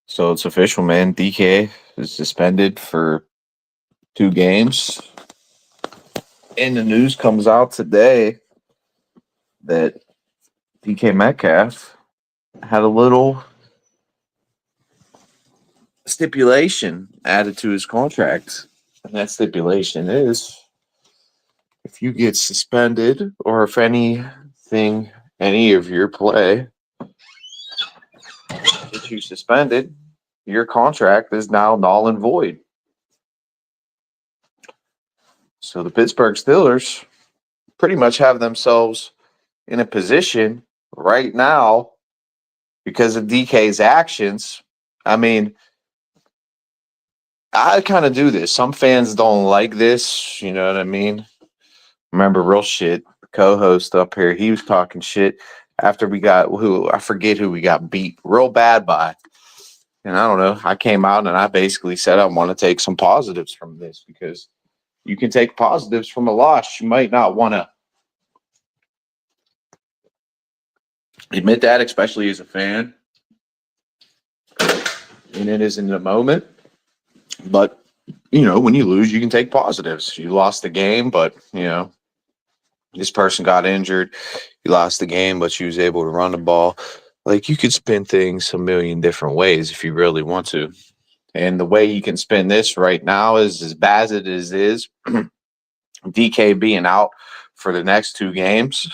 So it's official, man. DK is suspended for 2 games. And the news comes out today that DK Metcalf had a little stipulation added to his contract. And that stipulation is if you get suspended or if any of your play gets you suspended, your contract is now null and void. So the Pittsburgh Steelers pretty much have themselves in a position right now because of DK's actions. I mean, I kind of do this. Some fans don't like this. You know what I mean? Remember, real shit. The co-host up here, he was talking shit after I forget who we got beat real bad by. And I don't know. I came out and I basically said I want to take some positives from this because you can take positives from a loss. You might not want to admit that, especially as a fan. And it is in the moment. But, when you lose, you can take positives. You lost the game, but, this person got injured. You lost the game, but you was able to run the ball. Like, you could spin things a million different ways if you really want to. And the way you can spin this right now is as bad as it is DK being out for the next 2 games,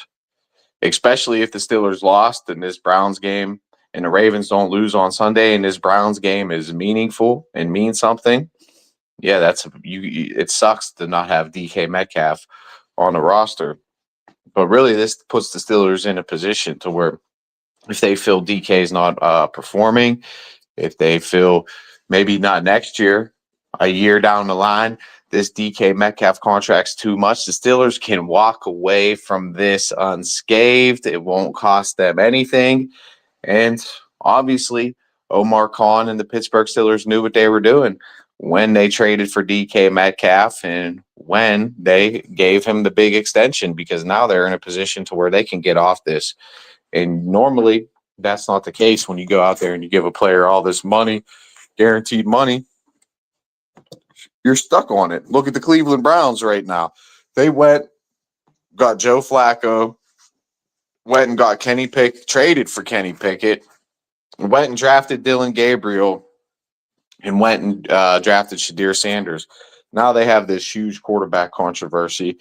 especially if the Steelers lost in this Browns game and the Ravens don't lose on Sunday and this Browns game is meaningful and means something. Yeah, it sucks to not have DK Metcalf on the roster. But really, this puts the Steelers in a position to where if they feel DK is not performing, if they feel maybe not next year, a year down the line, this DK Metcalf contract's too much, the Steelers can walk away from this unscathed. It won't cost them anything. And obviously, Omar Khan and the Pittsburgh Steelers knew what they were doing when they traded for DK Metcalf and when they gave him the big extension, because now they're in a position to where they can get off this. And normally that's not the case when you go out there and you give a player all this money, guaranteed money. You're stuck on it. Look at the Cleveland Browns right now. They got Joe Flacco, went and got traded for Kenny Pickett, went and drafted Dylan Gabriel, and went and drafted Shadir Sanders. Now they have this huge quarterback controversy.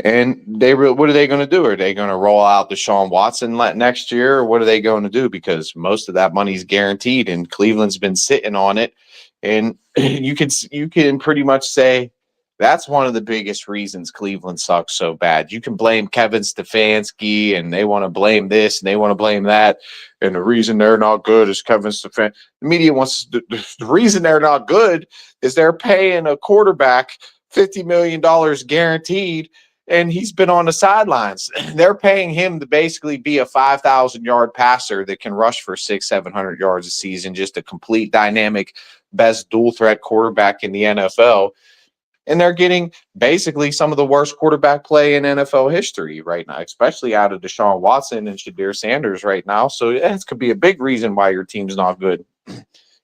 And what are they going to do? Are they going to roll out Deshaun Watson next year? Or what are they going to do? Because most of that money is guaranteed, and Cleveland's been sitting on it. And you can pretty much say that's one of the biggest reasons Cleveland sucks so bad. You can blame Kevin Stefanski, and they want to blame this, and they want to blame that. And the reason they're not good is Kevin Stefanski. The media the reason they're not good is they're paying a quarterback $50 million guaranteed, and he's been on the sidelines. They're paying him to basically be a 5,000-yard passer that can rush for 600-700 yards a season, just a complete dynamic, best dual-threat quarterback in the NFL. And they're getting basically some of the worst quarterback play in NFL history right now, especially out of Deshaun Watson and Shadir Sanders right now. So it could be a big reason why your team's not good.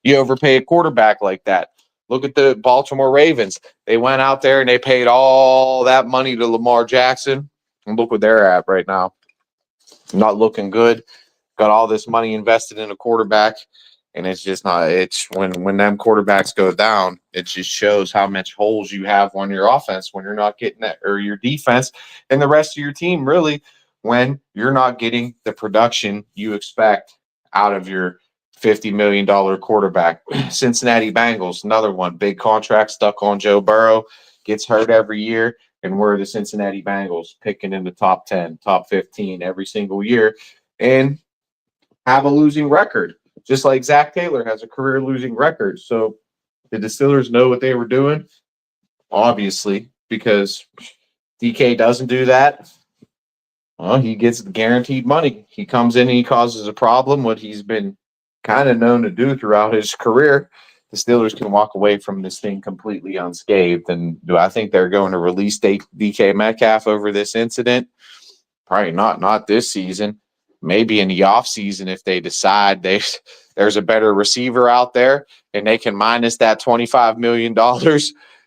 You overpay a quarterback like that. Look at the Baltimore Ravens. They went out there and they paid all that money to Lamar Jackson. And look where they're at right now. Not looking good. Got all this money invested in a quarterback. And it's just not, it's when them quarterbacks go down, it just shows how much holes you have on your offense when you're not getting that, or your defense and the rest of your team, really, when you're not getting the production you expect out of your $50 million quarterback. Cincinnati Bengals, another one, big contract stuck on Joe Burrow, gets hurt every year. And we're the Cincinnati Bengals picking in the top 10, top 15 every single year and have a losing record. Just like Zach Taylor has a career losing record. So did the Steelers know what they were doing? Obviously, because DK doesn't do that. Well, he gets the guaranteed money. He comes in and he causes a problem, what he's been kind of known to do throughout his career. The Steelers can walk away from this thing completely unscathed. And do I think they're going to release DK Metcalf over this incident? Probably not this season. maybe in the offseason, if they decide there's a better receiver out there and they can minus that $25 million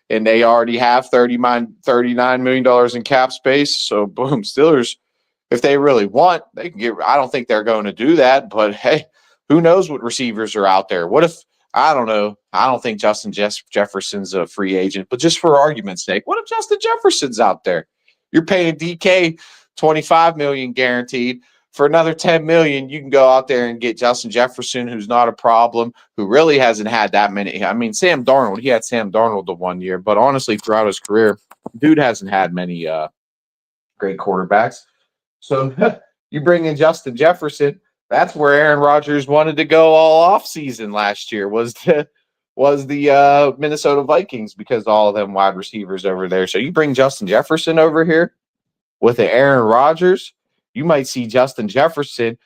and they already have $39 million in cap space. So, boom, Steelers, if they really want, they can get – I don't think they're going to do that. But, hey, who knows what receivers are out there? What if – I don't know. I don't think Justin Jefferson's a free agent. But just for argument's sake, what if Justin Jefferson's out there? You're paying DK $25 million guaranteed. For another $10 million, you can go out there and get Justin Jefferson, who's not a problem, who really hasn't had that many. I mean, Sam Darnold, he had Sam Darnold the 1 year, but honestly, throughout his career, dude hasn't had many great quarterbacks. So you bring in Justin Jefferson. That's where Aaron Rodgers wanted to go all off season last year. Was the Minnesota Vikings, because all of them wide receivers over there. So you bring Justin Jefferson over here with the Aaron Rodgers. You might see Justin Jefferson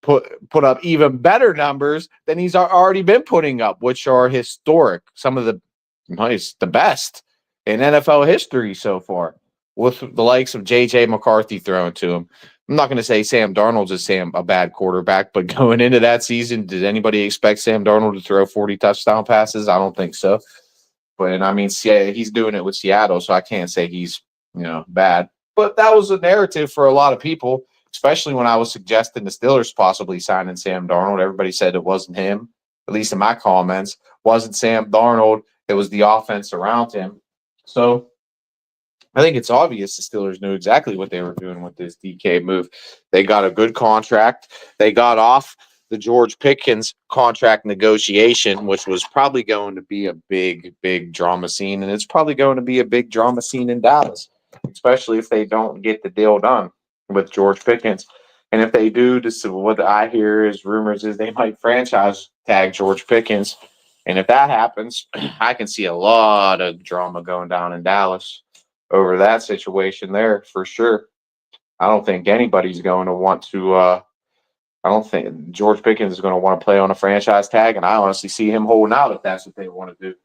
put up even better numbers than he's already been putting up, which are historic, some of the best in NFL history so far, with the likes of J.J. McCarthy throwing to him. I'm not going to say Sam Darnold's a bad quarterback, but going into that season, did anybody expect Sam Darnold to throw 40 touchdown passes? I don't think so. But, I mean, he's doing it with Seattle, so I can't say he's, bad. But that was a narrative for a lot of people, especially when I was suggesting the Steelers possibly signing Sam Darnold. Everybody said it wasn't him, at least in my comments. Wasn't Sam Darnold. It was the offense around him. So I think it's obvious the Steelers knew exactly what they were doing with this DK move. They got a good contract. They got off the George Pickens contract negotiation, which was probably going to be a big, big drama scene. And it's probably going to be a big drama scene in Dallas, especially if they don't get the deal done with George Pickens. And if they do, what I hear is rumors is they might franchise tag George Pickens. And if that happens, I can see a lot of drama going down in Dallas over that situation there for sure. I don't think anybody's going to want to I don't think George Pickens is going to want to play on a franchise tag, and I honestly see him holding out if that's what they want to do.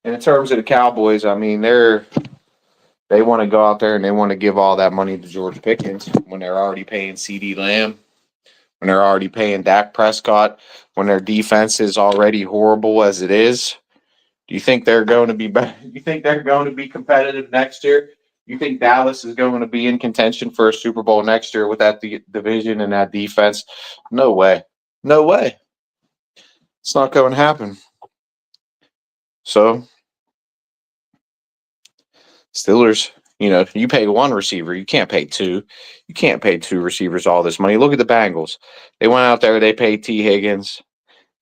And in terms of the Cowboys, I mean, they want to go out there and they want to give all that money to George Pickens when they're already paying CeeDee Lamb, when they're already paying Dak Prescott, when their defense is already horrible as it is. Do you think they're going to be better? You think they're going to be competitive next year? You think Dallas is going to be in contention for a Super Bowl next year with that division and that defense? No way. No way. It's not going to happen. So, Steelers, you pay one receiver. You can't pay two. You can't pay two receivers all this money. Look at the Bengals. They went out there. They paid T. Higgins.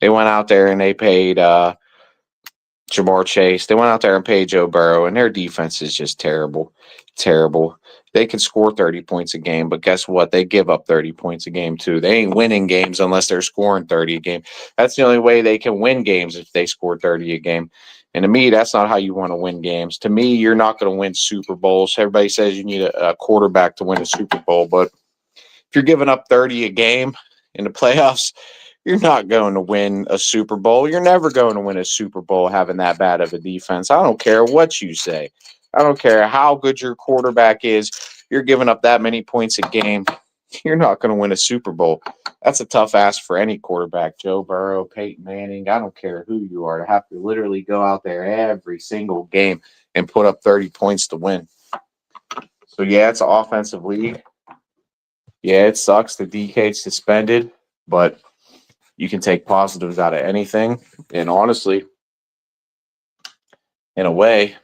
They went out there and they paid Jamar Chase. They went out there and paid Joe Burrow, and their defense is just terrible. Terrible. They can score 30 points a game, but guess what? They give up 30 points a game, too. They ain't winning games unless they're scoring 30 a game. That's the only way they can win games, if they score 30 a game. And to me, that's not how you want to win games. To me, you're not going to win Super Bowls. Everybody says you need a quarterback to win a Super Bowl, but if you're giving up 30 a game in the playoffs, you're not going to win a Super Bowl. You're never going to win a Super Bowl having that bad of a defense. I don't care what you say. I don't care how good your quarterback is. You're giving up that many points a game. You're not going to win a Super Bowl. That's a tough ask for any quarterback. Joe Burrow, Peyton Manning, I don't care who you are, to have to literally go out there every single game and put up 30 points to win. So, yeah, it's an offensive league. Yeah, it sucks that DK's suspended, but you can take positives out of anything. And honestly, in a way,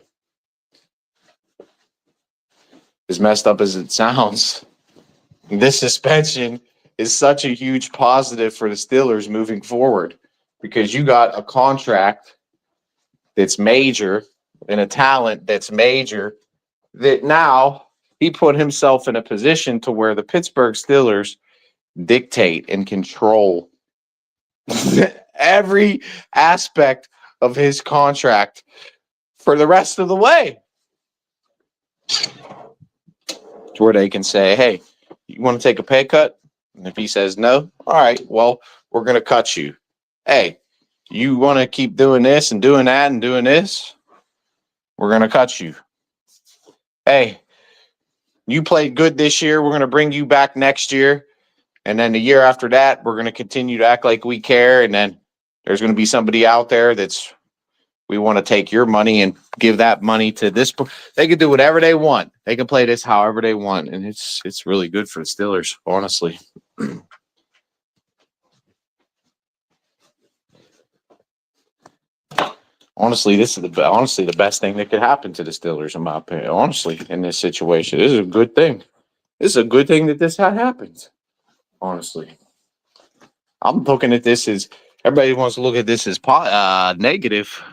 as messed up as it sounds, this suspension is such a huge positive for the Steelers moving forward, because you got a contract that's major and a talent that's major that now he put himself in a position to where the Pittsburgh Steelers dictate and control every aspect of his contract for the rest of the way. To where they can say, hey, you want to take a pay cut? And if he says no, all right, well, we're going to cut you. Hey, you want to keep doing this and doing that and doing this? We're going to cut you. Hey, you played good this year. We're going to bring you back next year. And then the year after that, we're going to continue to act like we care. And then there's going to be somebody out there that's, we want to take your money and give that money to this. They can do whatever they want. They can play this however they want. And it's really good for the Steelers, honestly. Honestly, this is the best thing that could happen to the Steelers, in my opinion. Honestly, in this situation, this is a good thing. This is a good thing that this had happened. Honestly, I'm looking at this as everybody wants to look at this as negative.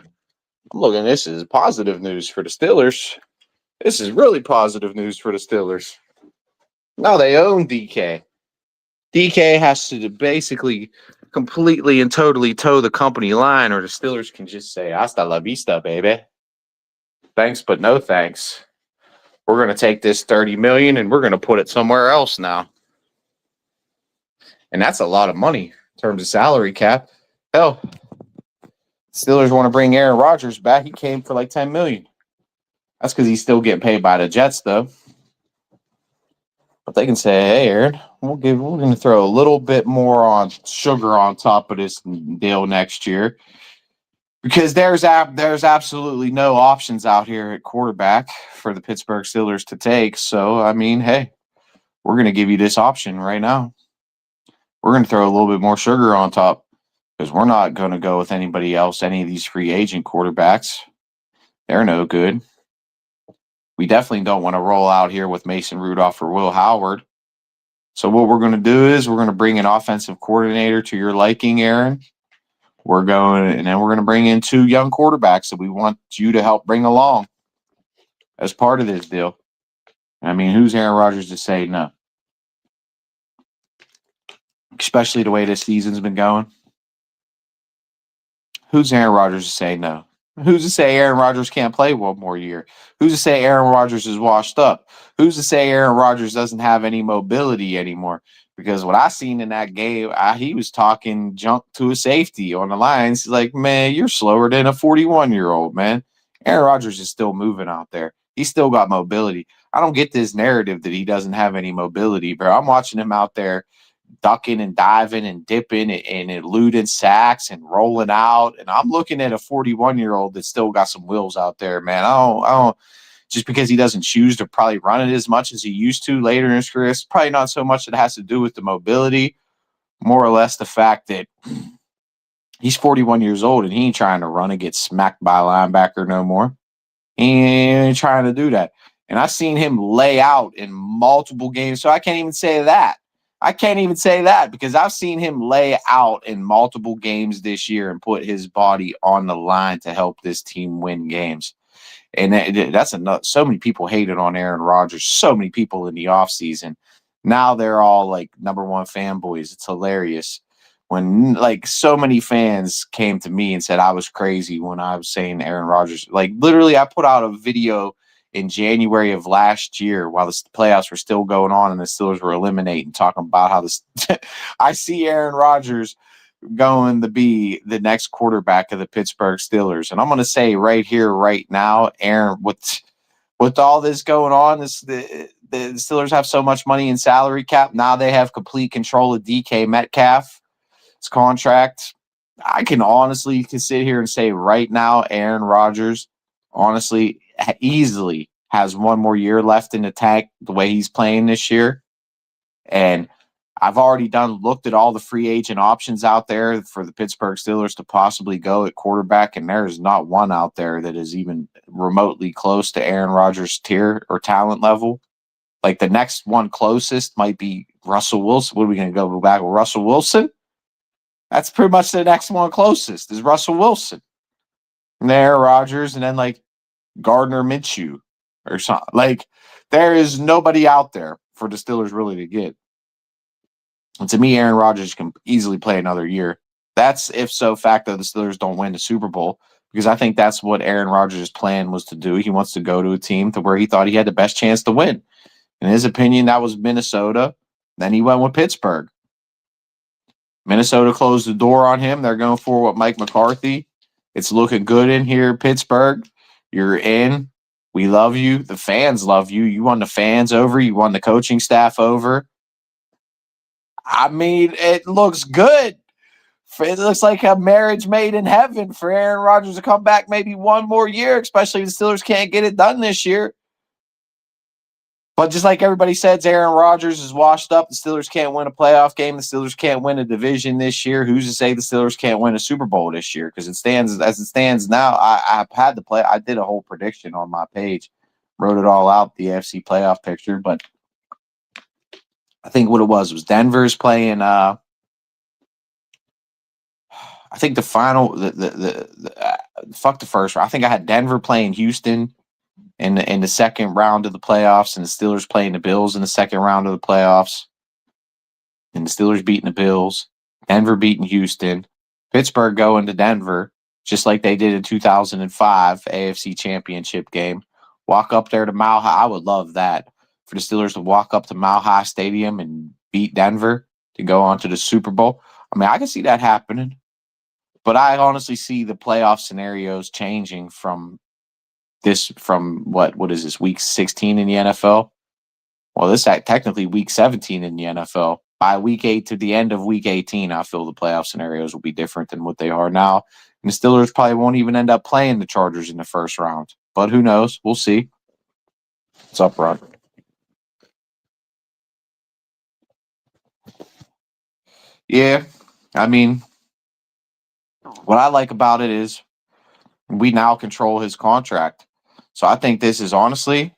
I'm looking at this as positive news for the Steelers. This is really positive news for the Steelers. Now they own DK. DK has to basically completely and totally toe the company line, or the Steelers can just say, hasta la vista, baby. Thanks, but no thanks. We're going to take this $30 million and we're going to put it somewhere else now. And that's a lot of money in terms of salary cap. Hell, Steelers want to bring Aaron Rodgers back. He came for like $10 million. That's because he's still getting paid by the Jets, though. But they can say, hey, Aaron, we're going to throw a little bit more on sugar on top of this deal next year. Because there's absolutely no options out here at quarterback for the Pittsburgh Steelers to take. So, I mean, hey, we're going to give you this option right now. We're going to throw a little bit more sugar on top because we're not going to go with anybody else, any of these free agent quarterbacks. They're no good. We definitely don't want to roll out here with Mason Rudolph or Will Howard. So what we're going to do is we're going to bring an offensive coordinator to your liking, Aaron. We're going to bring in 2 young quarterbacks that we want you to help bring along as part of this deal. I mean, who's Aaron Rodgers to say no? Especially the way this season's been going. Who's Aaron Rodgers to say no? Who's to say Aaron Rodgers can't play one more year? Who's to say Aaron Rodgers is washed up? Who's to say Aaron Rodgers doesn't have any mobility anymore? Because what I seen in that game, he was talking junk to a safety on the lines. He's like, man, you're slower than a 41-year-old, man. Aaron Rodgers is still moving out there. He's still got mobility. I don't get this narrative that he doesn't have any mobility, bro. I'm watching him out there ducking and diving and dipping and eluding sacks and rolling out. And I'm looking at a 41-year-old that still got some wheels out there, man. I don't just because he doesn't choose to probably run it as much as he used to later in his career. It's probably not so much that has to do with the mobility, more or less the fact that he's 41 years old and he ain't trying to run and get smacked by a linebacker no more. He ain't trying to do that. And I've seen him lay out in multiple games, so I can't even say that. Because I've seen him lay out in multiple games this year and put his body on the line to help this team win games. And that's enough. So many people hated on Aaron Rodgers. So many people in the offseason. Now they're all like number one fanboys. It's hilarious. When like so many fans came to me and said I was crazy when I was saying Aaron Rodgers. Like literally, I put out a video in January of last year while the playoffs were still going on and the Steelers were eliminating, talking about how this I see Aaron Rodgers going to be the next quarterback of the Pittsburgh Steelers. And I'm going to say right here, right now, Aaron, with all this going on, the Steelers have so much money in salary cap. Now they have complete control of DK Metcalf's contract. I can honestly sit here and say right now, Aaron Rodgers, honestly, easily has one more year left in the tank the way he's playing this year. And I've already looked at all the free agent options out there for the Pittsburgh Steelers to possibly go at quarterback, and there is not one out there that is even remotely close to Aaron Rodgers' tier or talent level. Like the next one closest might be Russell Wilson. What are we going to go back with Russell Wilson? That's pretty much the next one closest is Russell Wilson. And Aaron Rodgers, and then like Gardner Minshew or something. Like there is nobody out there for the Steelers really to get. And to me, Aaron Rodgers can easily play another year. That's if so facto the Steelers don't win the Super Bowl, because I think that's what Aaron Rodgers' plan was to do. He wants to go to a team to where he thought he had the best chance to win. In his opinion, that was Minnesota. Then he went with Pittsburgh. Minnesota closed the door on him. They're going for what Mike McCarthy. It's looking good in here, Pittsburgh. You're in. We love you. The fans love you. You won the fans over. You won the coaching staff over. I mean, it looks good. It looks like a marriage made in heaven for Aaron Rodgers to come back maybe one more year, especially if the Steelers can't get it done this year. But just like everybody says, Aaron Rodgers is washed up. The Steelers can't win a playoff game. The Steelers can't win a division this year. Who's to say the Steelers can't win a Super Bowl this year? Because as it stands now, I've had to play. I did a whole prediction on my page, wrote it all out, the AFC playoff picture. But I think what it was Denver's playing. I think the final, fuck the first round. I think I had Denver playing Houston in the second round of the playoffs, and the Steelers playing the Bills in the second round of the playoffs. And the Steelers beating the Bills, Denver beating Houston, Pittsburgh going to Denver, just like they did in 2005 AFC Championship game. Walk up there to Mile High. I would love that for the Steelers to walk up to Mile High Stadium and beat Denver to go on to the Super Bowl. I mean, I can see that happening. But I honestly see the playoff scenarios changing from what is this, week 16 in the NFL? Well, this is technically week 17 in the NFL. By week 8 to the end of week 18, I feel the playoff scenarios will be different than what they are now. And the Steelers probably won't even end up playing the Chargers in the first round. But who knows? We'll see. What's up, Ron? Yeah, I mean, what I like about it is we now control his contract. So I think this is honestly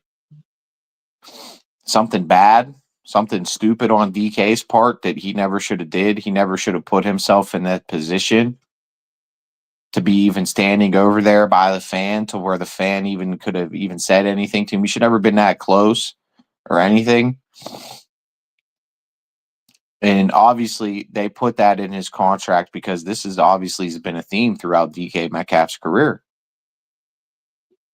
something bad, something stupid on DK's part that he never should have did. He never should have put himself in that position to be even standing over there by the fan to where the fan even could have even said anything to him. We should never been that close or anything. And obviously they put that in his contract because this is obviously has been a theme throughout DK Metcalf's career,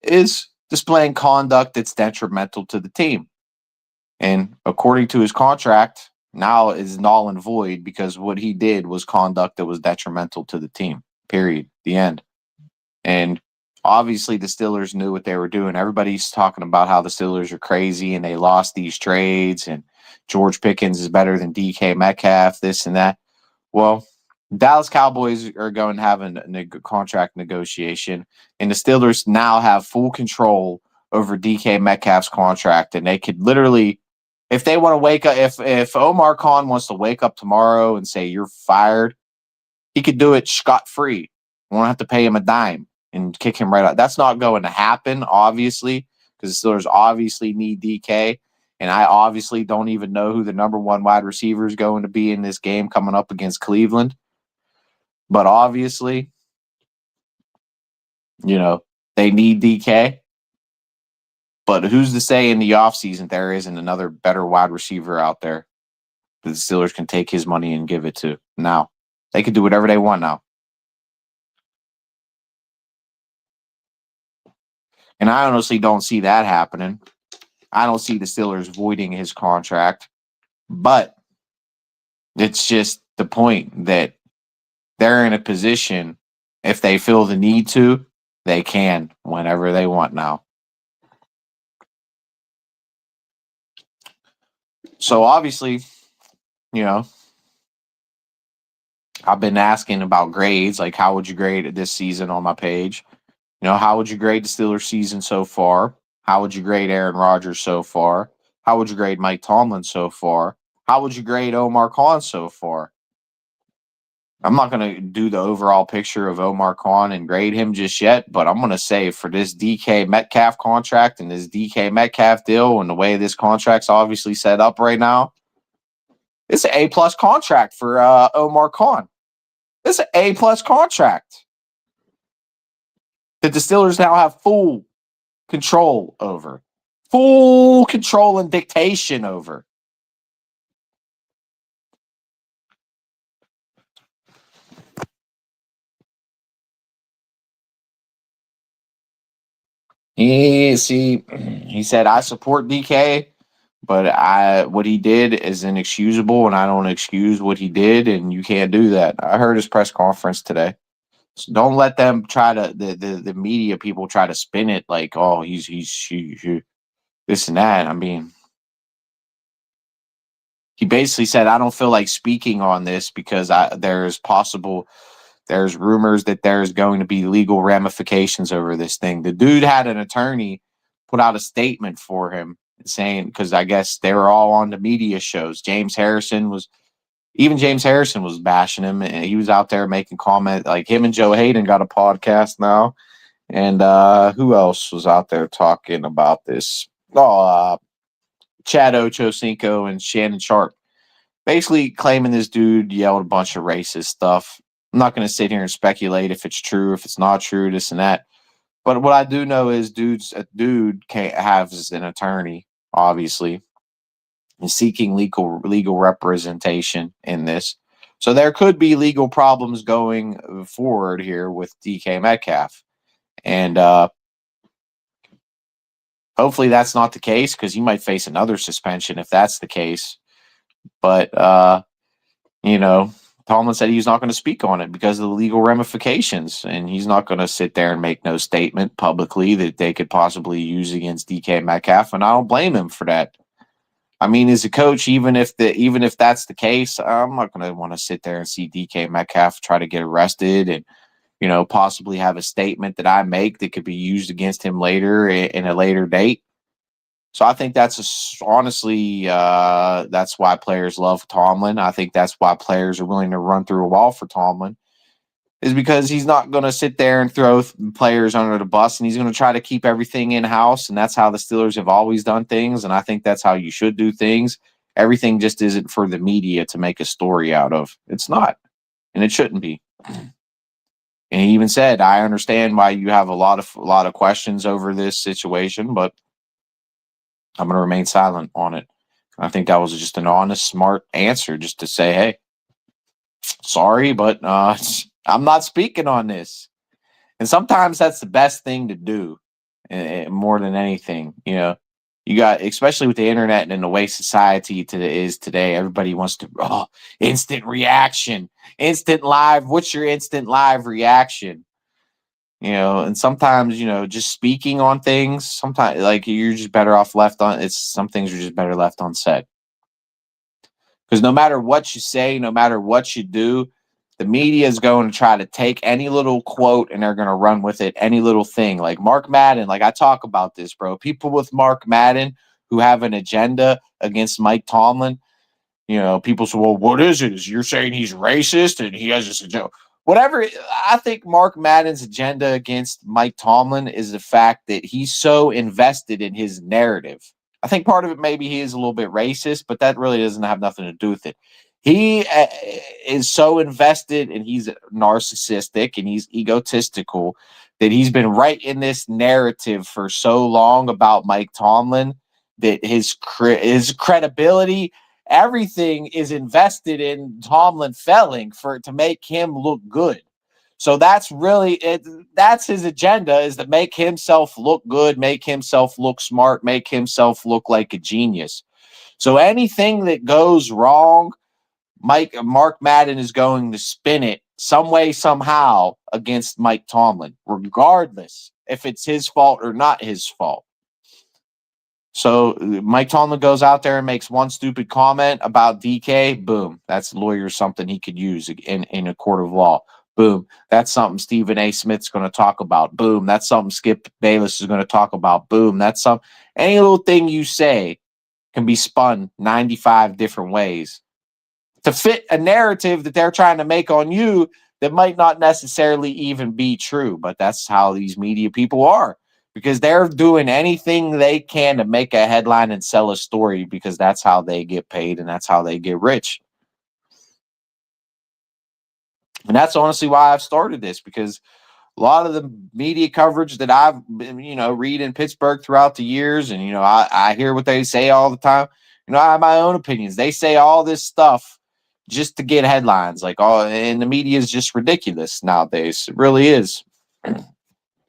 is displaying conduct that's detrimental to the team. And according to his contract, now is null and void because what he did was conduct that was detrimental to the team. Period. The end. And obviously the Steelers knew what they were doing. Everybody's talking about how the Steelers are crazy and they lost these trades and George Pickens is better than DK Metcalf, this and that. Well, Dallas Cowboys are going to have a contract negotiation, and the Steelers now have full control over DK Metcalf's contract, and they could literally, if they want to wake up, if Omar Khan wants to wake up tomorrow and say you're fired, he could do it scot-free. You won't have to pay him a dime and kick him right out. That's not going to happen, obviously, because the Steelers obviously need DK. And I obviously don't even know who the number one wide receiver is going to be in this game coming up against Cleveland. But obviously, they need DK. But who's to say in the offseason there isn't another better wide receiver out there that the Steelers can take his money and give it to now? They can do whatever they want now. And I honestly don't see that happening. I don't see the Steelers voiding his contract, but it's just the point that they're in a position, if they feel the need to, they can whenever they want now. So obviously, I've been asking about grades, like how would you grade it this season on my page? How would you grade the Steelers season so far? How would you grade Aaron Rodgers so far? How would you grade Mike Tomlin so far? How would you grade Omar Khan so far? I'm not going to do the overall picture of Omar Khan and grade him just yet, but I'm going to say for this DK Metcalf contract and this DK Metcalf deal and the way this contract's obviously set up right now, it's an A-plus contract for Omar Khan. It's an A-plus contract that the Steelers now have full control over. Full control and dictation over. He said, I support DK, but what he did is inexcusable, and I don't excuse what he did, and you can't do that. I heard his press conference today. So don't let them try to the media people try to spin it like, oh, he's this and that. I mean, he basically said, I don't feel like speaking on this because there's rumors that there's going to be legal ramifications over this thing. The dude had an attorney put out a statement for him saying, because I guess they were all on the media shows. James Harrison was bashing him, and he was out there making comment. Like him and Joe Hayden got a podcast now. And who else was out there talking about this? Chad Ochocinco and Shannon Sharp, basically claiming this dude yelled a bunch of racist stuff. I'm not going to sit here and speculate if it's true, if it's not true, this and that. But what I do know is a dude can't have an attorney, obviously, and seeking legal representation in this. So there could be legal problems going forward here with DK Metcalf. And hopefully that's not the case, because he might face another suspension if that's the case. But, Tomlin said he's not going to speak on it because of the legal ramifications, and he's not going to sit there and make no statement publicly that they could possibly use against DK Metcalf, and I don't blame him for that. I mean, as a coach, even if that's the case, I'm not going to want to sit there and see DK Metcalf try to get arrested and, possibly have a statement that I make that could be used against him later in a later date. So I think honestly, that's why players love Tomlin. I think that's why players are willing to run through a wall for Tomlin, is because he's not going to sit there and throw players under the bus, and he's going to try to keep everything in-house, and that's how the Steelers have always done things, and I think that's how you should do things. Everything just isn't for the media to make a story out of. It's not, and it shouldn't be. And he even said, I understand why you have a lot of questions over this situation, but I'm going to remain silent on it. I think that was just an honest, smart answer, just to say, hey, sorry, but I'm not speaking on this. And sometimes that's the best thing to do, more than anything. You got, especially with the internet and the way society is today, everybody wants to, instant reaction, instant live. What's your instant live reaction? And sometimes, just speaking on things, sometimes like you're just better off some things are just better left unsaid. Because no matter what you say, no matter what you do, the media is going to try to take any little quote and they're going to run with it, any little thing. Like Mark Madden, like I talk about this, bro. People with Mark Madden who have an agenda against Mike Tomlin, people say, well, what is it? You're saying he's racist and he has this agenda. Whatever. I think Mark Madden's agenda against Mike Tomlin is the fact that he's so invested in his narrative. I think part of it maybe he is a little bit racist, but that really doesn't have nothing to do with it. He is so invested and he's narcissistic and he's egotistical that he's been right in this narrative for so long about Mike Tomlin that his credibility, everything is invested in Tomlin failing to make him look good. So that's really it. That's his agenda, is to make himself look good, make himself look smart, make himself look like a genius. So anything that goes wrong, Mark Madden is going to spin it some way, somehow against Mike Tomlin, regardless if it's his fault or not his fault. So Mike Tomlin goes out there and makes one stupid comment about DK. Boom. That's lawyer something he could use in a court of law. Boom. That's something Stephen A. Smith's going to talk about. Boom. That's something Skip Bayless is going to talk about. Boom. That's any little thing you say can be spun 95 different ways to fit a narrative that they're trying to make on you that might not necessarily even be true. But that's how these media people are, because they're doing anything they can to make a headline and sell a story, because that's how they get paid and that's how they get rich. And that's honestly why I've started this, because a lot of the media coverage that I've read in Pittsburgh throughout the years, and I hear what they say all the time. I have my own opinions. They say all this stuff just to get headlines, and the media is just ridiculous nowadays. It really is.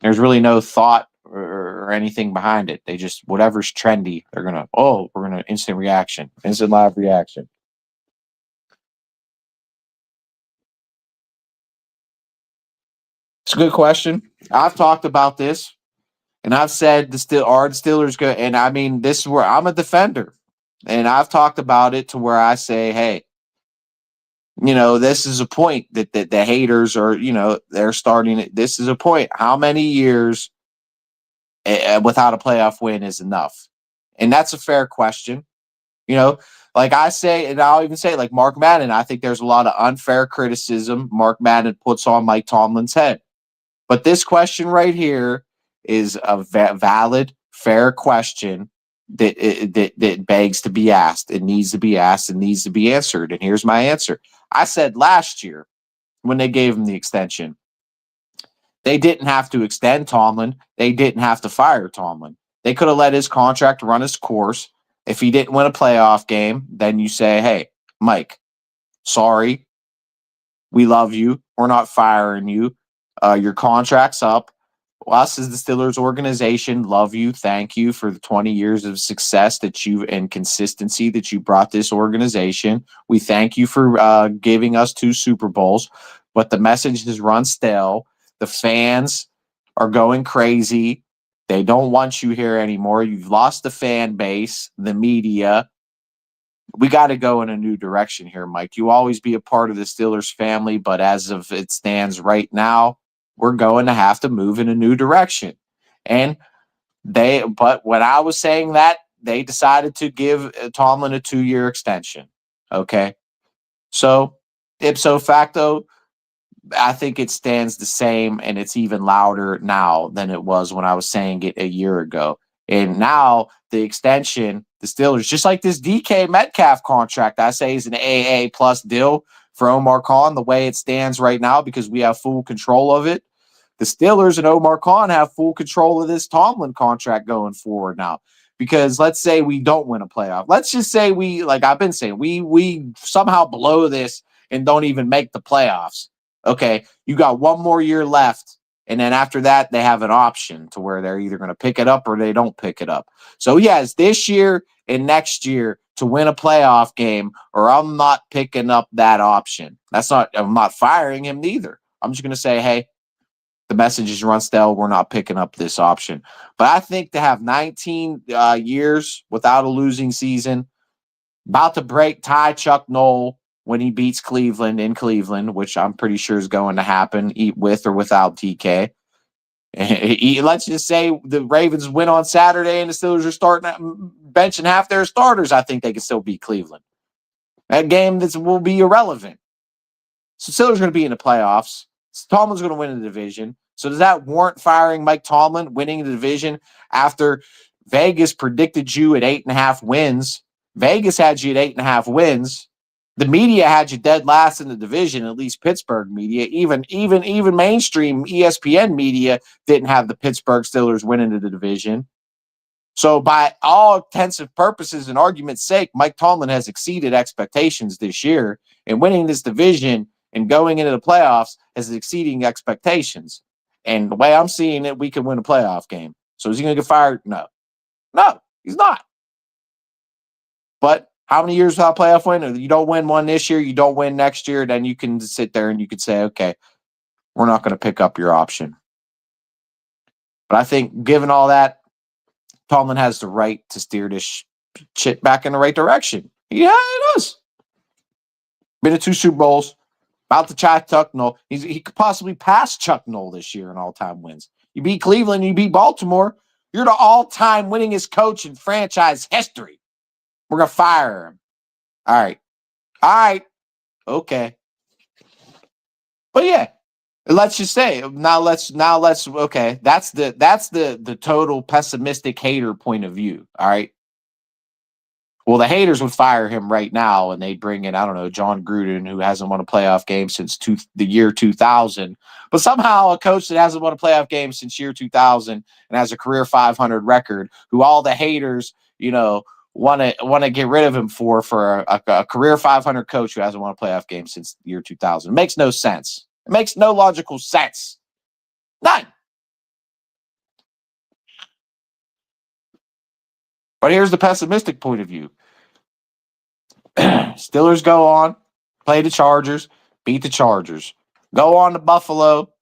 There's really no thought or or anything behind it. They just, whatever's trendy, we're going to instant reaction, instant live reaction. It's a good question. I've talked about this, and I've said the Steelers go, and I mean, this is where I'm a defender, and I've talked about it to where I say, hey, this is a point that the haters are, they're starting it. This is a point. How many years without a playoff win is enough? And that's a fair question. Like I say, and I'll even say, like Mark Madden, I think there's a lot of unfair criticism Mark Madden puts on Mike Tomlin's head. But this question right here is a valid, fair question that begs to be asked. It needs to be asked and needs to be answered. And here's my answer. I said last year when they gave him the extension, they didn't have to extend Tomlin. They didn't have to fire Tomlin. They could have let his contract run its course. If he didn't win a playoff game, then you say, hey, Mike, sorry. We love you. We're not firing you. Your contract's up. Us as the Steelers organization love you. Thank you for the 20 years of success and consistency that you brought this organization. We thank you for giving us 2 Super Bowls, but the message has run stale. The fans are going crazy. They don't want you here anymore. You've lost the fan base, the media. We got to go in a new direction here, Mike. You always be a part of the Steelers family, but as of it stands right now, we're going to have to move in a new direction. But when I was saying that, they decided to give Tomlin a 2-year extension. Okay. So ipso facto, I think it stands the same, and it's even louder now than it was when I was saying it a year ago. And now the extension, the Steelers, just like this DK Metcalf contract, I say is an AA plus deal for Omar Khan the way it stands right now because we have full control of it. The Steelers and Omar Khan have full control of this Tomlin contract going forward now. Because let's say we don't win a playoff. Let's just say we, like I've been saying, we somehow blow this and don't even make the playoffs. Okay, you got 1 more year left. And then after that, they have an option to where they're either going to pick it up or they don't pick it up. So, yes, this year and next year to win a playoff game, or I'm not picking up that option. I'm not firing him either. I'm just going to say, hey, the message is run stale. We're not picking up this option. But I think to have 19 years without a losing season, about to tie Chuck Noll when he beats Cleveland in Cleveland, which I'm pretty sure is going to happen, with or without DK. Let's just say the Ravens win on Saturday and the Steelers are starting benching half their starters. I think they can still beat Cleveland. That game will be irrelevant. So Steelers are going to be in the playoffs. Tomlin's going to win the division. So does that warrant firing Mike Tomlin, winning the division after Vegas predicted you at 8.5 wins? Vegas had you at 8.5 wins. The media had you dead last in the division, at least Pittsburgh media. Even mainstream ESPN media didn't have the Pittsburgh Steelers winning the division. So by all intents and purposes and argument's sake, Mike Tomlin has exceeded expectations this year, and winning this division and going into the playoffs is exceeding expectations. And the way I'm seeing it, we can win a playoff game. So is he going to get fired? No, he's not. But how many years without playoff win? You don't win one this year, you don't win next year, then you can sit there and you can say, okay, we're not going to pick up your option. But I think given all that, Tomlin has the right to steer this shit back in the right direction. Yeah, he does. Been to 2 Super Bowls, about to Chuck Noll. He could possibly pass Chuck Noll this year in all-time wins. You beat Cleveland, you beat Baltimore. You're the all-time winningest coach in franchise history. We're going to fire him. All right. Okay. But yeah, let's just say let's okay. That's the total pessimistic hater point of view. All right. Well, the haters would fire him right now and they'd bring in, I don't know, John Gruden, who hasn't won a playoff game since the year 2000. But somehow a coach that hasn't won a playoff game since year 2000 and has a career 500 record, who all the haters, want to get rid of him for a career 500 coach who hasn't won a playoff game since the year 2000. It makes no sense. It makes no logical sense. None. But here's the pessimistic point of view. Steelers go on, play the Chargers, beat the Chargers. Go on to Buffalo,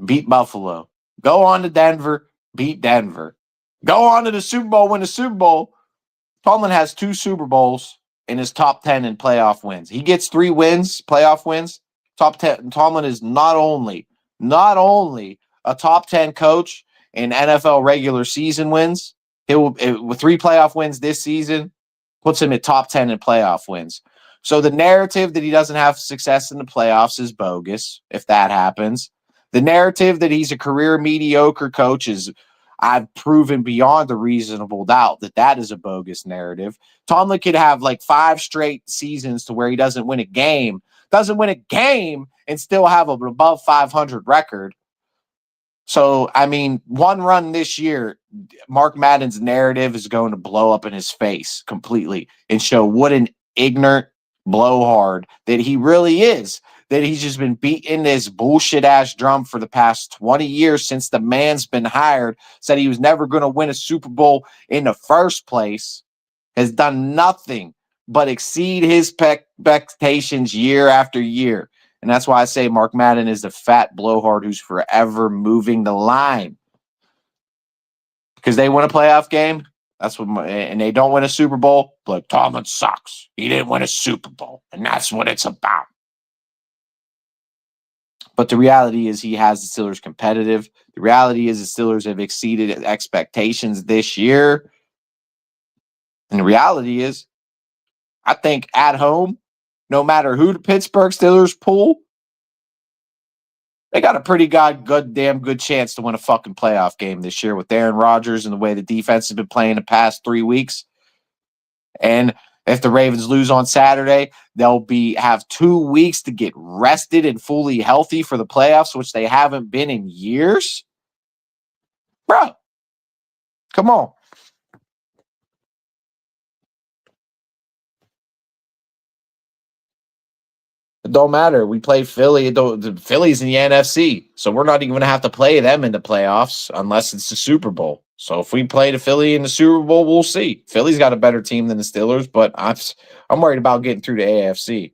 beat Buffalo. Go on to Denver, beat Denver. Go on to the Super Bowl, win the Super Bowl. Tomlin has 2 Super Bowls in his top 10 in playoff wins. He gets 3 wins, playoff wins. Top 10. Tomlin is not only a top 10 coach in NFL regular season wins. With 3 playoff wins this season, puts him at top 10 in playoff wins. So the narrative that he doesn't have success in the playoffs is bogus, if that happens. The narrative that he's a career mediocre coach is, I've proven beyond a reasonable doubt that is a bogus narrative. Tomlin could have like 5 straight seasons to where he doesn't win a game, and still have an above 500 record. So, I mean, one run this year, Mark Madden's narrative is going to blow up in his face completely and show what an ignorant blowhard that he really is. That he's just been beating this bullshit ass drum for the past 20 years since the man's been hired, said he was never going to win a Super Bowl in the first place, has done nothing but exceed his expectations year after year. And that's why I say Mark Madden is the fat blowhard who's forever moving the line. Because they win a playoff game, and they don't win a Super Bowl, but Tomlin sucks. He didn't win a Super Bowl, and that's what it's about. But the reality is he has the Steelers competitive. The reality is the Steelers have exceeded expectations this year. And the reality is, I think at home, no matter who the Pittsburgh Steelers pull, they got a pretty goddamn good chance to win a fucking playoff game this year with Aaron Rodgers and the way the defense has been playing the past 3 weeks. And if the Ravens lose on Saturday, they'll have 2 weeks to get rested and fully healthy for the playoffs, which they haven't been in years. Bro, come on. It don't matter. We play Philly. Philly's in the NFC, so we're not even going to have to play them in the playoffs unless it's the Super Bowl. So if we play the Philly in the Super Bowl, we'll see. Philly's got a better team than the Steelers, but I'm worried about getting through the AFC.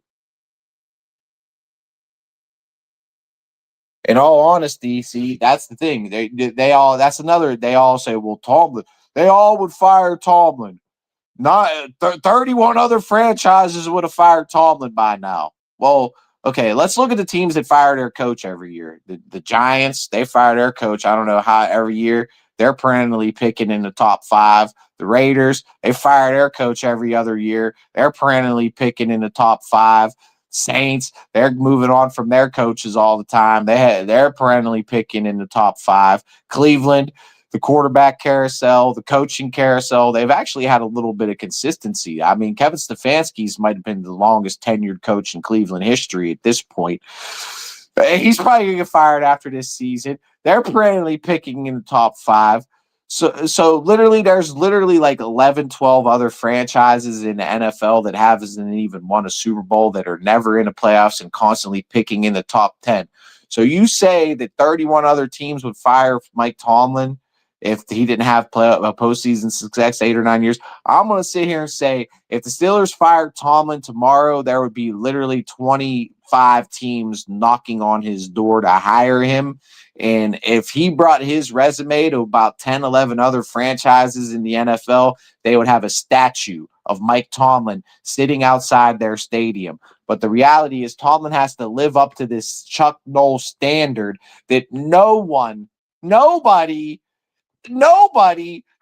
In all honesty, see, that's the thing. They all say, well, Tomlin. They all would fire Tomlin. Not 31 other franchises would have fired Tomlin by now. Well, okay, let's look at the teams that fire their coach every year. The Giants, they fire their coach. I don't know how every year. They're perennially picking in the top 5. The Raiders, they fire their coach every other year. They're perennially picking in the top 5. Saints, they're moving on from their coaches all the time. They're perennially picking in the top 5. Cleveland, the quarterback carousel, the coaching carousel, they've actually had a little bit of consistency. I mean, Kevin Stefanski's might have been the longest tenured coach in Cleveland history at this point. He's probably going to get fired after this season. They're perennially picking in the top 5. So literally, there's literally like 11, 12 other franchises in the NFL that haven't even won a Super Bowl, that are never in the playoffs and constantly picking in the top 10. So you say that 31 other teams would fire Mike Tomlin if he didn't have postseason success 8 or 9 years. I'm going to sit here and say if the Steelers fired Tomlin tomorrow, there would be literally 25 teams knocking on his door to hire him. And if he brought his resume to about 10, 11 other franchises in the NFL, they would have a statue of Mike Tomlin sitting outside their stadium. But the reality is Tomlin has to live up to this Chuck Noll standard that nobody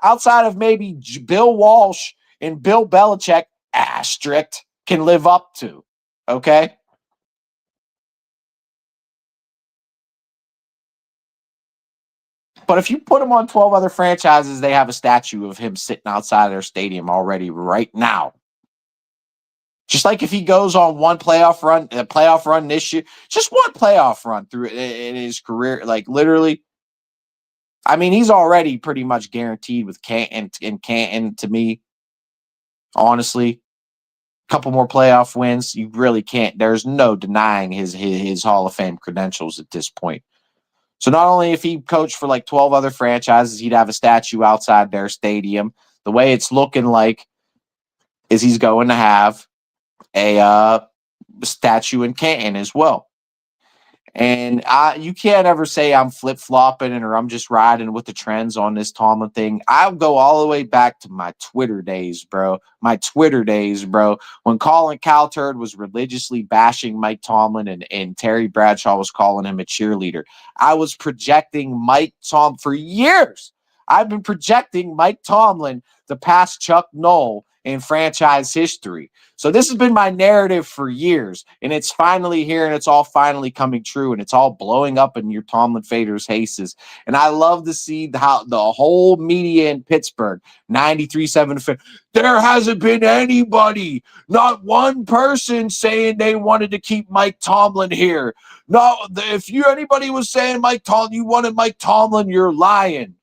outside of maybe Bill Walsh and Bill Belichick asterisk can live up to. Okay? But if you put him on 12 other franchises, they have a statue of him sitting outside of their stadium already right now. Just like if he goes on one playoff run this year, just one playoff run through in his career, like literally. I mean, he's already pretty much guaranteed with Canton to me. Honestly, a couple more playoff wins, you really can't. There's no denying his Hall of Fame credentials at this point. So not only if he coached for like 12 other franchises, he'd have a statue outside their stadium. the way it's looking like is he's going to have a statue in Canton as well. And you can't ever say I'm flip-flopping or I'm just riding with the trends on this Tomlin thing. I'll go all the way back to my Twitter days, bro. When Colin Cowherd was religiously bashing Mike Tomlin and Terry Bradshaw was calling him a cheerleader. I was projecting Mike Tomlin for years. I've been projecting Mike Tomlin to pass Chuck Noll in franchise history. So this has been my narrative for years, and it's finally here, and it's all finally coming true, and it's all blowing up in your Tomlin faders' faces. And I love to see how the whole media in Pittsburgh, 93.7, there hasn't been anybody, not one person saying they wanted to keep Mike Tomlin here. No, if anybody was saying Mike Tomlin, you wanted Mike Tomlin, you're lying.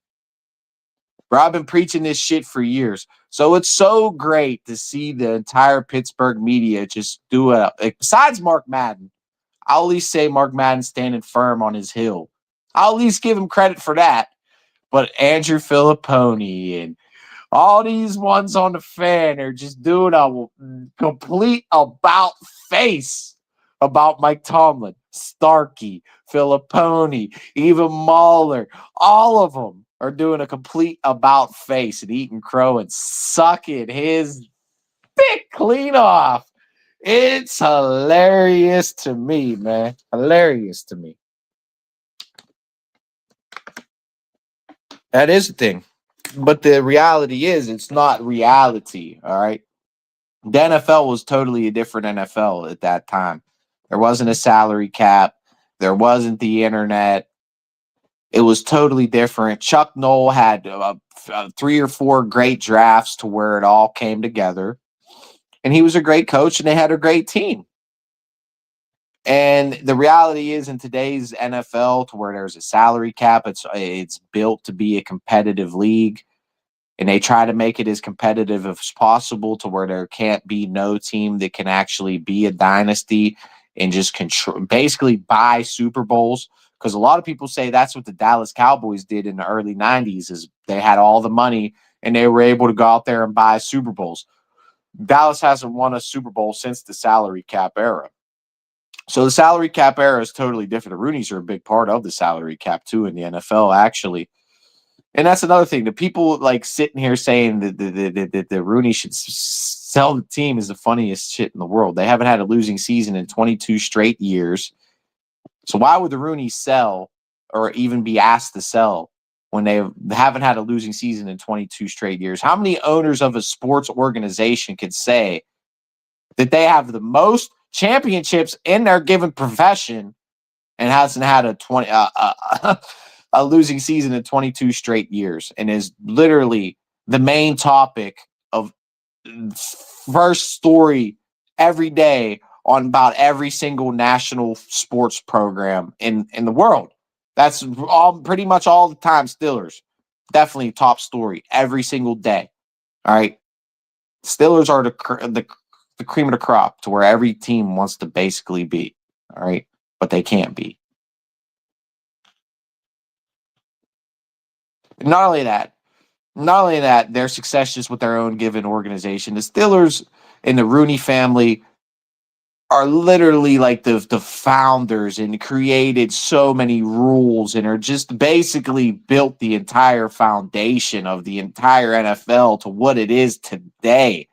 Bro, I've been preaching this shit for years. So it's so great to see the entire Pittsburgh media just do it. Besides Mark Madden, I'll at least say Mark Madden standing firm on his hill. I'll at least give him credit for that. But Andrew Filipponi and all these ones on the fan are just doing a complete about face about Mike Tomlin, Starkey, Filipponi, even Mahler, all of them are doing a complete about face and eating crow and sucking his dick clean off. It's hilarious to me, man. Hilarious to me. That is the thing. But the reality is it's not reality, all right? The NFL was totally a different NFL at that time. There wasn't a salary cap. There wasn't the internet. It was totally different. Chuck Noll had 3 or 4 great drafts to where it all came together. And he was a great coach, and they had a great team. And the reality is in today's NFL, to where there's a salary cap, it's built to be a competitive league. And they try to make it as competitive as possible to where there can't be no team that can actually be a dynasty and just basically buy Super Bowls. Because a lot of people say that's what the Dallas Cowboys did in the early 90s is they had all the money and they were able to go out there and buy Super Bowls. Dallas hasn't won a Super Bowl since the salary cap era. So the salary cap era is totally different. The Roonies are a big part of the salary cap too in the NFL, actually. And that's another thing. The people like sitting here saying that the Rooney should sell the team is the funniest shit in the world. They haven't had a losing season in 22 straight years. So why would the Rooney sell or even be asked to sell when they haven't had a losing season in 22 straight years? How many owners of a sports organization could say that they have the most championships in their given profession and hasn't had a losing season in 22 straight years and is literally the main topic of first story every day on about every single national sports program in the world? That's all pretty much all the time. Steelers, definitely top story every single day. All right. Steelers are the cream of the crop to where every team wants to basically be. All right. But they can't be. Not only that, their success is with their own given organization. The Steelers and the Rooney family are literally like the founders and created so many rules and are just basically built the entire foundation of the entire NFL to what it is today.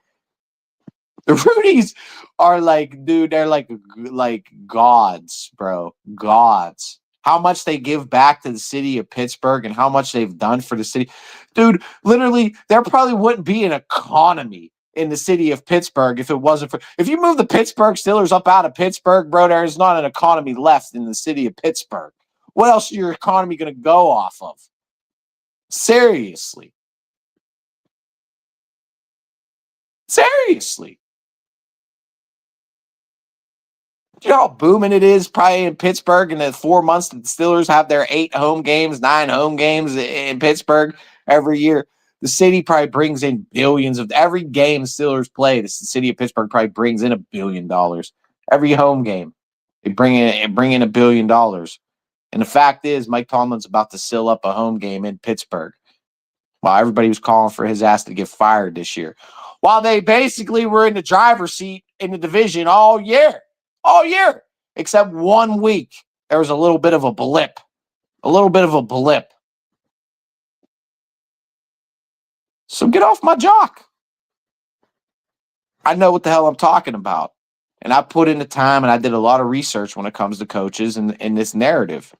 The Roonies are like, dude, they're like gods, bro. Gods. How much they give back to the city of Pittsburgh and how much they've done for the city. Dude, literally, there probably wouldn't be an economy in the city of Pittsburgh if it wasn't for... If you move the Pittsburgh Steelers up out of Pittsburgh, bro, there is not an economy left in the city of Pittsburgh. What else is your economy going to go off of? Seriously. Seriously. You know how booming it is probably in Pittsburgh in the 4 months that the Steelers have their 8 home games, 9 home games in Pittsburgh every year. The city probably brings in billions of every game the Steelers play. The city of Pittsburgh probably brings in $1 billion every home game. They bring in $1 billion. And the fact is, Mike Tomlin's about to seal up a home game in Pittsburgh. While everybody was calling for his ass to get fired this year. While they basically were in the driver's seat in the division all year. All year. Except 1 week. There was a little bit of a blip. A little bit of a blip. So get off my jock. I know what the hell I'm talking about. And I put in the time and I did a lot of research when it comes to coaches and in this narrative.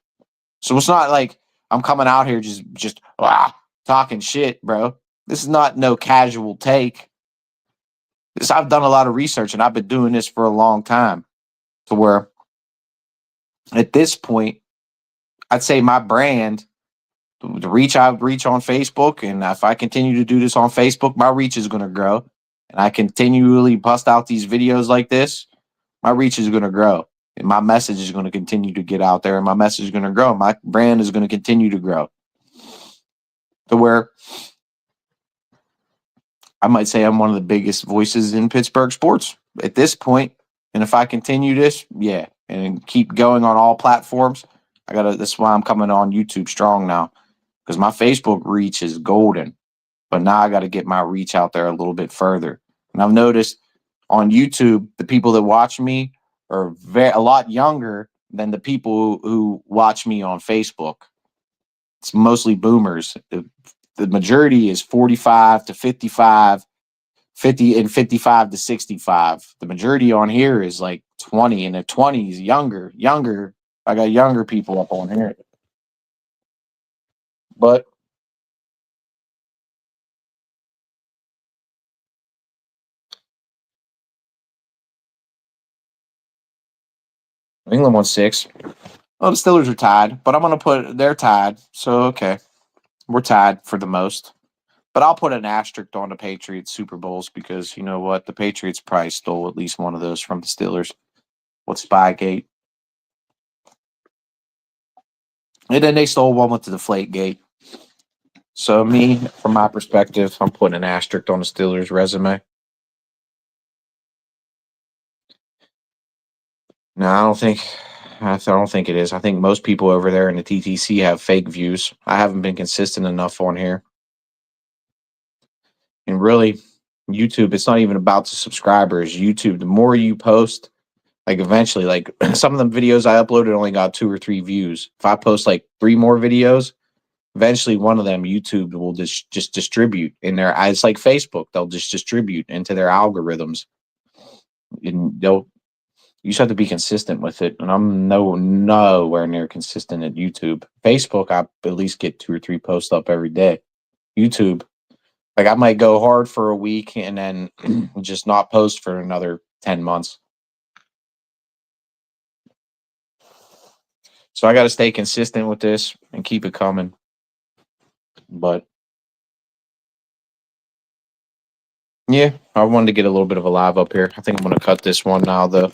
So it's not like I'm coming out here just talking shit, bro. This is not no casual take. I've done a lot of research and I've been doing this for a long time to where at this point, I'd say my brand, the reach I reach on Facebook, and if I continue to do this on Facebook, my reach is going to grow. And I continually bust out these videos like this, my reach is going to grow. And my message is going to continue to get out there, and my message is going to grow. My brand is going to continue to grow. To where I might say I'm one of the biggest voices in Pittsburgh sports at this point. And if I continue this, yeah, and keep going on all platforms, that's why I'm coming on YouTube strong now. Because my Facebook reach is golden. But now I got to get my reach out there a little bit further. And I've noticed on YouTube, the people that watch me are a lot younger than the people who watch me on Facebook. It's mostly boomers. The majority is 45 to 55, 50 and 55 to 65. The majority on here is like 20, and the 20s younger. I got younger people up on here. But England won 6. Well, the Steelers are tied, but I'm going to they're tied. So, okay. We're tied for the most. But I'll put an asterisk on the Patriots Super Bowls because you know what? The Patriots probably stole at least one of those from the Steelers with Spygate. And then they stole one with the Deflategate. So me, from my perspective, I'm putting an asterisk on the Steelers' resume. No, I don't think it is. I think most people over there in the TTC have fake views. I haven't been consistent enough on here. And really, YouTube, it's not even about the subscribers. YouTube, the more you post, like eventually, like some of the videos I uploaded only got 2 or 3 views. If I post like 3 more videos, eventually one of them YouTube will just distribute in their, it's like Facebook, they'll just distribute into their algorithms. And you just have to be consistent with it. And I'm nowhere near consistent at YouTube. Facebook, I at least get 2 or 3 posts up every day. YouTube, like I might go hard for a week and then just not post for another 10 months. So I got to stay consistent with this and keep it coming. But yeah, I wanted to get a little bit of a live up here. I think I'm going to cut this one now, though.